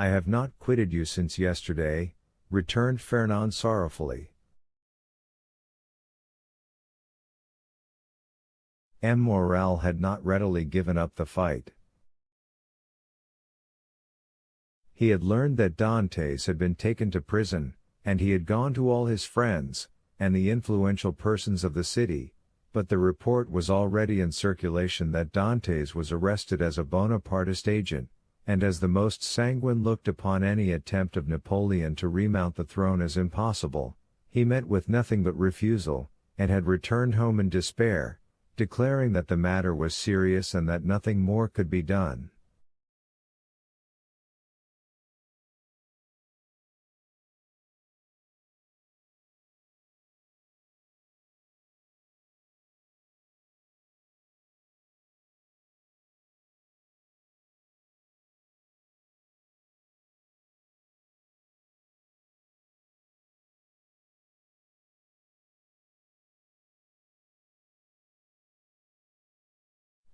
I have not quitted you since yesterday, returned Fernand sorrowfully. M. Morel had not readily given up the fight. He had learned that Dantes had been taken to prison, and he had gone to all his friends, and the influential persons of the city, but the report was already in circulation that Dantes was arrested as a Bonapartist agent, and as the most sanguine looked upon any attempt of Napoleon to remount the throne as impossible, he met with nothing but refusal, and had returned home in despair, declaring that the matter was serious and that nothing more could be done.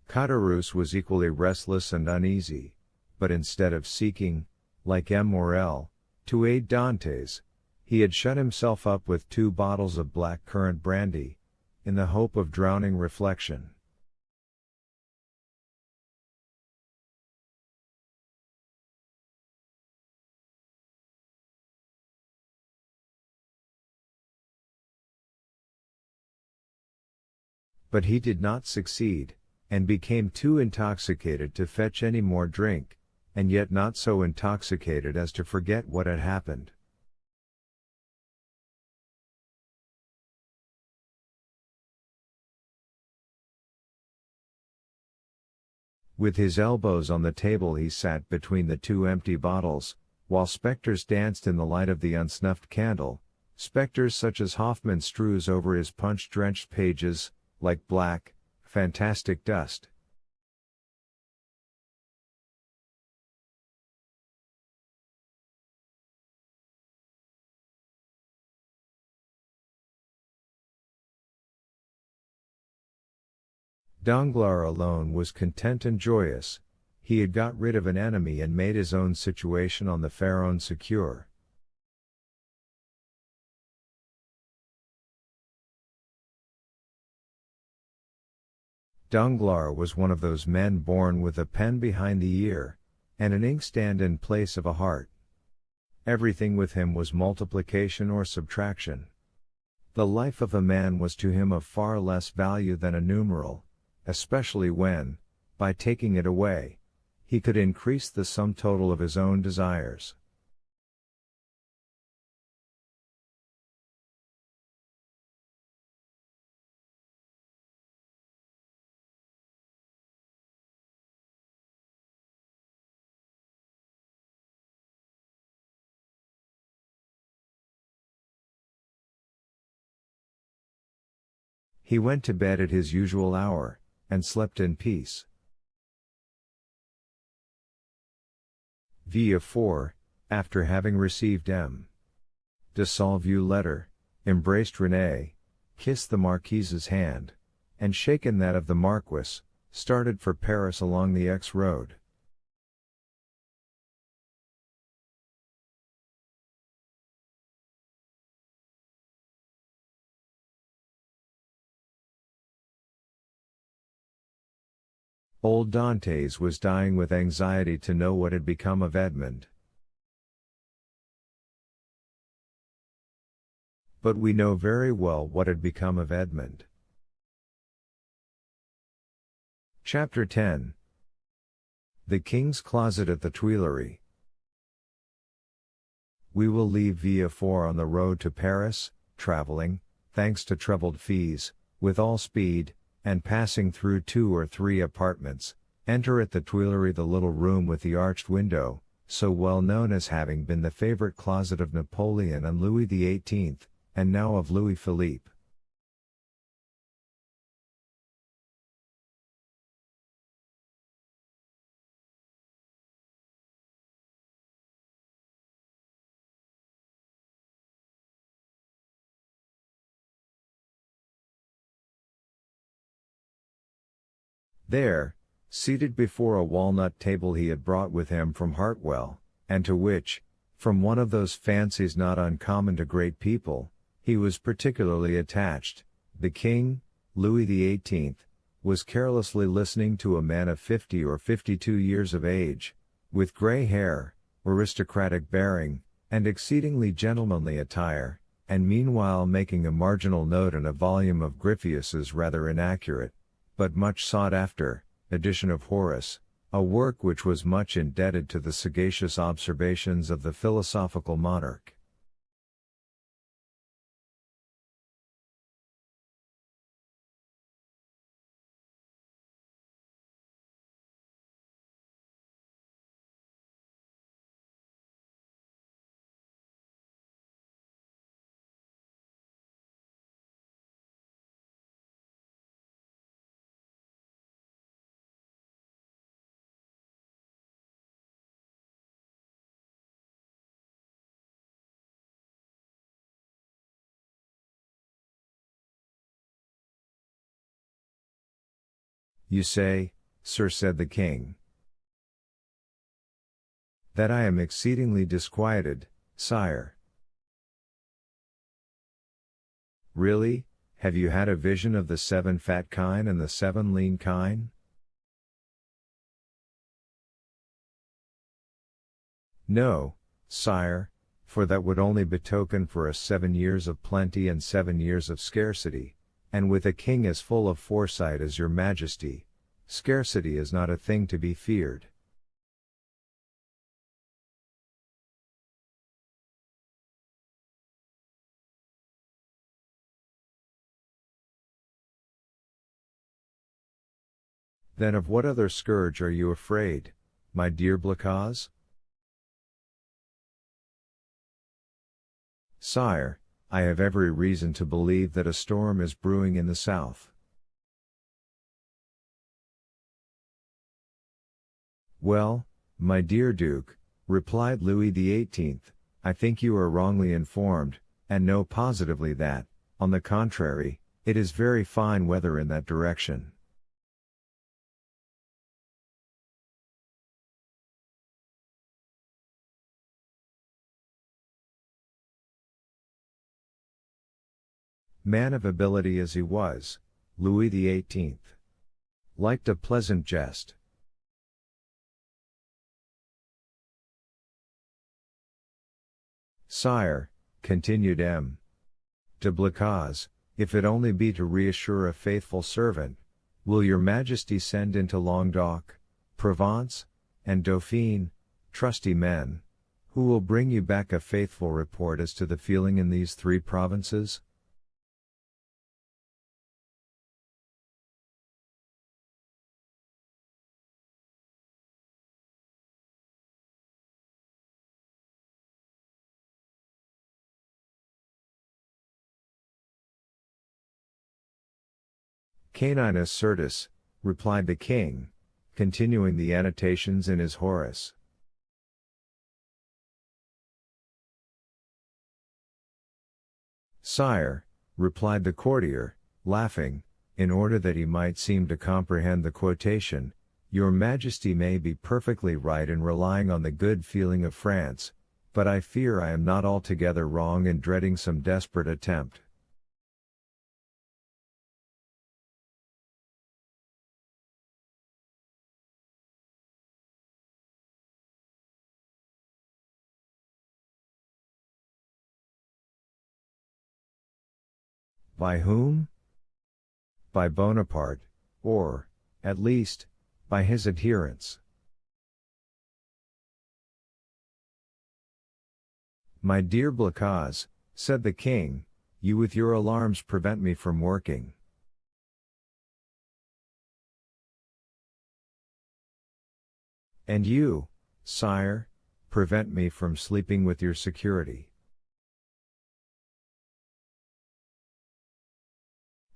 Caderousse was equally restless and uneasy, but instead of seeking, like M. Morel, to aid Dantes, he had shut himself up with 2 bottles of black currant brandy, in the hope of drowning reflection. But he did not succeed, and became too intoxicated to fetch any more drink, and yet not so intoxicated as to forget what had happened. With his elbows on the table he sat between the 2 empty bottles, while spectres danced in the light of the unsnuffed candle, spectres such as Hoffmann strews over his punch-drenched pages, like black, fantastic dust. Danglars alone was content and joyous. He had got rid of an enemy and made his own situation on the Pharaon secure. Danglars was one of those men born with a pen behind the ear, and an inkstand in place of a heart. Everything with him was multiplication or subtraction. The life of a man was to him of far less value than a numeral, especially when, by taking it away, he could increase the sum total of his own desires. He went to bed at his usual hour, and slept in peace. Villefort, after having received M. de Salvieu's letter, embraced Renée, kissed the Marquise's hand, and shaken that of the Marquis, started for Paris along the Aix road. Old Dantes was dying with anxiety to know what had become of Edmond. But we know very well what had become of Edmond. Chapter 10. The King's Closet at the Tuileries. We will leave Villefort on the road to Paris, traveling, thanks to trebled fees, with all speed, and passing through 2 or 3 apartments, enter at the Tuileries the little room with the arched window, so well known as having been the favorite closet of Napoleon and Louis XVIII, and now of Louis Philippe. There, seated before a walnut table he had brought with him from Hartwell, and to which, from one of those fancies not uncommon to great people, he was particularly attached, the king, Louis XVIII, was carelessly listening to a man of 50 or 52 years of age, with grey hair, aristocratic bearing, and exceedingly gentlemanly attire, and meanwhile making a marginal note in a volume of Gryphius's rather inaccurate, but much sought after, edition of Horace, a work which was much indebted to the sagacious observations of the philosophical monarch. You say, sir, said the king, that I am exceedingly disquieted, sire. Really, have you had a vision of the 7 fat kine and the 7 lean kine? No, sire, for that would only betoken for us 7 years of plenty and 7 years of scarcity, and with a king as full of foresight as your majesty, scarcity is not a thing to be feared. Then of what other scourge are you afraid, my dear Blacas? Sire, I have every reason to believe that a storm is brewing in the south. Well, my dear Duke, replied Louis XVIII, I think you are wrongly informed, and know positively that, on the contrary, it is very fine weather in that direction. Man of ability as he was, Louis XVIII liked a pleasant jest. Sire, continued M. de Blacas, if it only be to reassure a faithful servant, will your majesty send into Languedoc, Provence, and Dauphine, trusty men, who will bring you back a faithful report as to the feeling in these 3 provinces? Caninus certus, replied the king, continuing the annotations in his Horace. Sire, replied the courtier, laughing, in order that he might seem to comprehend the quotation, your majesty may be perfectly right in relying on the good feeling of France, but I fear I am not altogether wrong in dreading some desperate attempt. By whom? By Bonaparte, or, at least, by his adherents. My dear Blacas, said the king, you with your alarms prevent me from working. And you, sire, prevent me from sleeping with your security.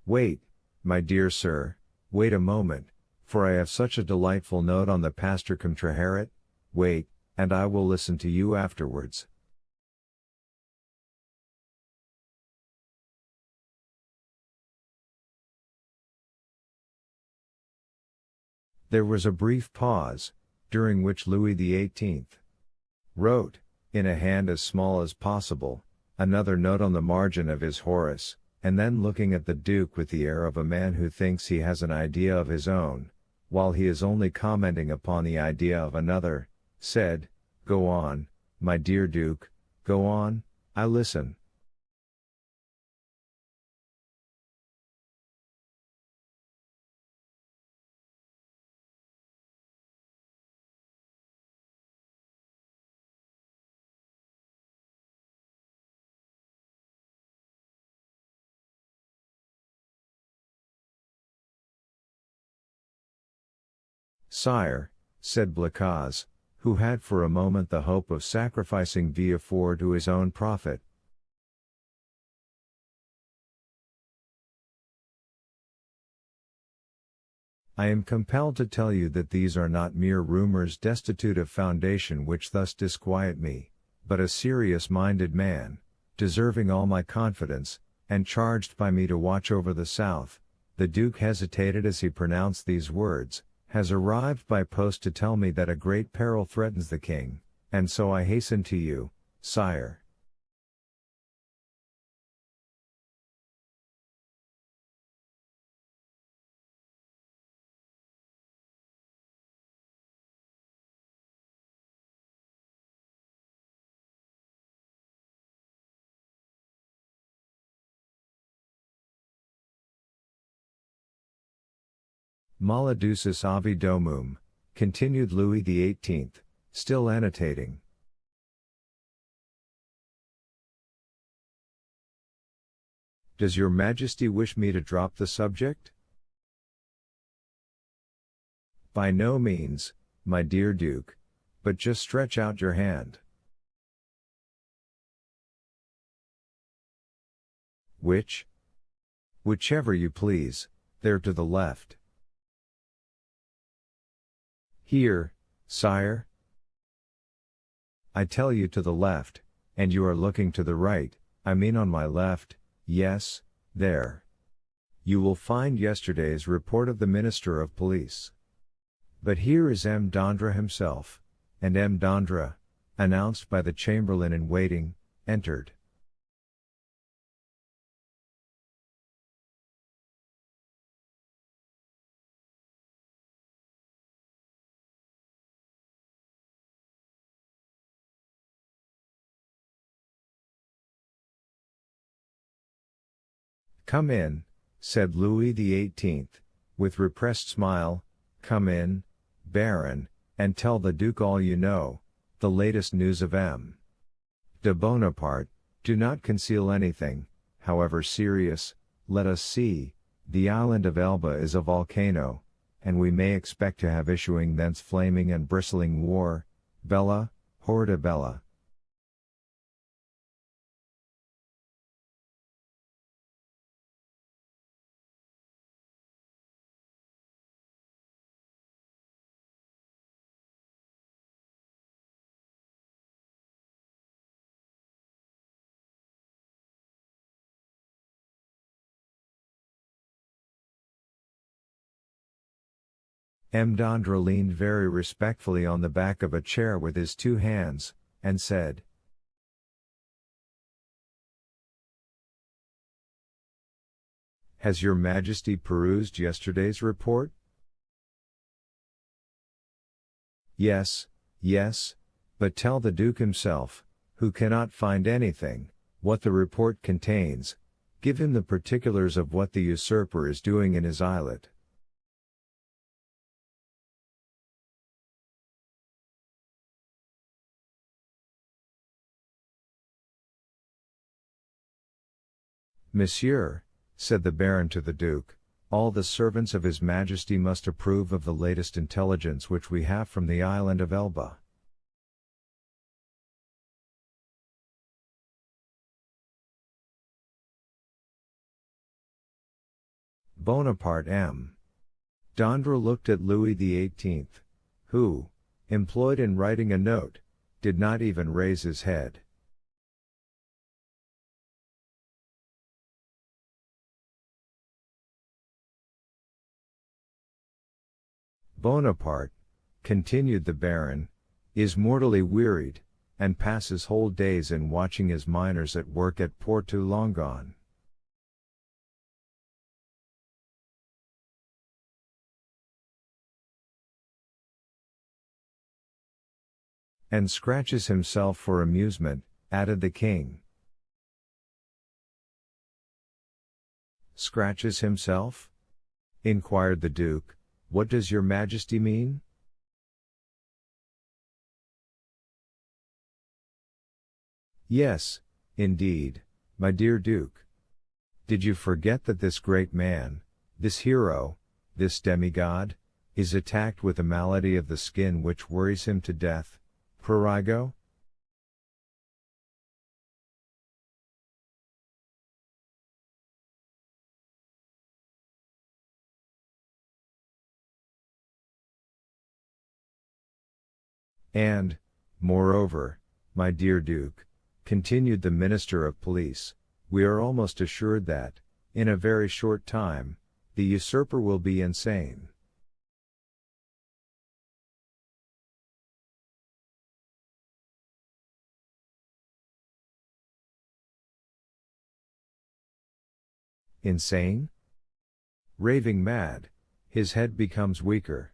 Wait, my dear sir, wait a moment, for I have such a delightful note on the Pastor cum Traherit, wait, and I will listen to you afterwards. There was a brief pause, during which Louis XVIII wrote, in a hand as small as possible, another note on the margin of his Horace, and then looking at the Duke with the air of a man who thinks he has an idea of his own, while he is only commenting upon the idea of another, said, "Go on, my dear Duke, go on, I listen." "Sire," said Blacas, who had for a moment the hope of sacrificing Villefort to his own profit. "I am compelled to tell you that these are not mere rumors destitute of foundation which thus disquiet me, but a serious-minded man, deserving all my confidence, and charged by me to watch over the South." The Duke hesitated as he pronounced these words, "has arrived by post to tell me that a great peril threatens the king, and so I hasten to you, sire." "Maledicus avi domum," continued Louis XVIII, still annotating. "Does your Majesty wish me to drop the subject?" "By no means, my dear Duke, but just stretch out your hand." "Which?" "Whichever you please, there to the left." "Here, sire?" "I tell you to the left, and you are looking to the right, I mean on my left, yes, there. You will find yesterday's report of the Minister of Police. But here is M. Dondra himself," and M. Dondra, announced by the Chamberlain in waiting, entered. "Come in," said Louis XVIII, with repressed smile, "come in, Baron, and tell the Duke all you know, the latest news of M. de Bonaparte. Do not conceal anything, however serious. Let us see, the island of Elba is a volcano, and we may expect to have issuing thence flaming and bristling war. Bella, horrida bella." M. Dondra leaned very respectfully on the back of a chair with his two hands, and said, "Has your Majesty perused yesterday's report?" "Yes, yes, but tell the Duke himself, who cannot find anything, what the report contains. Give him the particulars of what the usurper is doing in his islet." "Monsieur," said the Baron to the Duke, "all the servants of His Majesty must approve of the latest intelligence which we have from the island of Elba." Bonaparte M. Dondra looked at Louis XVIII, who, employed in writing a note, did not even raise his head. "Bonaparte," continued the Baron, "is mortally wearied, and passes whole days in watching his miners at work at Porto Longon. And scratches himself for amusement, added the king. Scratches himself? Inquired the duke. What does your majesty mean? Yes, indeed, my dear duke. Did you forget that this great man, this hero, this demigod, is attacked with a malady of the skin which worries him to death, prurigo? And, moreover, my dear duke, continued the Minister of Police, we are almost assured that, in a very short time, the usurper will be insane. Insane? Raving mad, his head becomes weaker.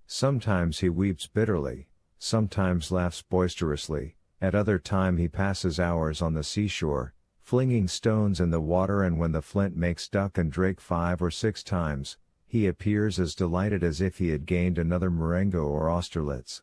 Sometimes he weeps bitterly, sometimes laughs boisterously, at other time he passes hours on the seashore, flinging stones in the water, and when the flint makes duck and drake 5 or 6 times, he appears as delighted as if he had gained another Marengo or Austerlitz.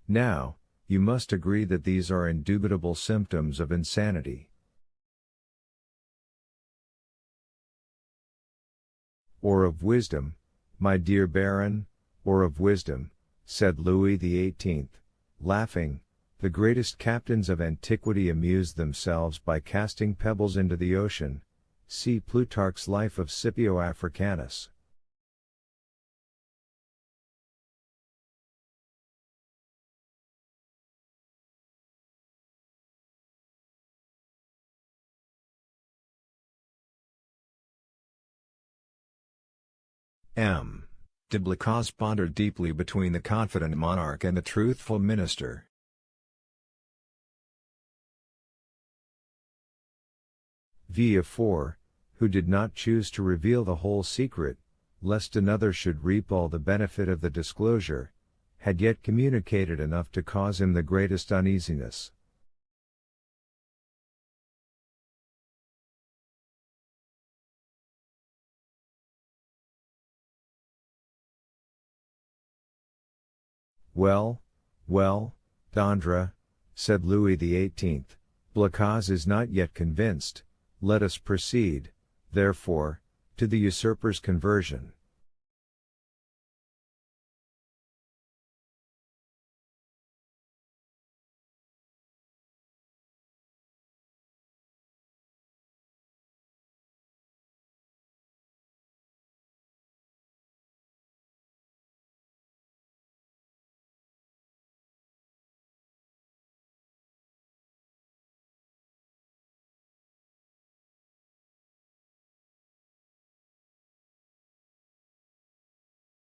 Now, you must agree that these are indubitable symptoms of insanity. Or of wisdom, my dear Baron, or of wisdom, said Louis XVIII, laughing. The greatest captains of antiquity amused themselves by casting pebbles into the ocean. See Plutarch's Life of Scipio Africanus. M. de Blacas pondered deeply between the confident monarch and the truthful minister. Villefort, who did not choose to reveal the whole secret, lest another should reap all the benefit of the disclosure, had yet communicated enough to cause him the greatest uneasiness. Well, Dondra, said Louis XVIII, Blacas is not yet convinced. Let us proceed, therefore, to the usurper's conversion.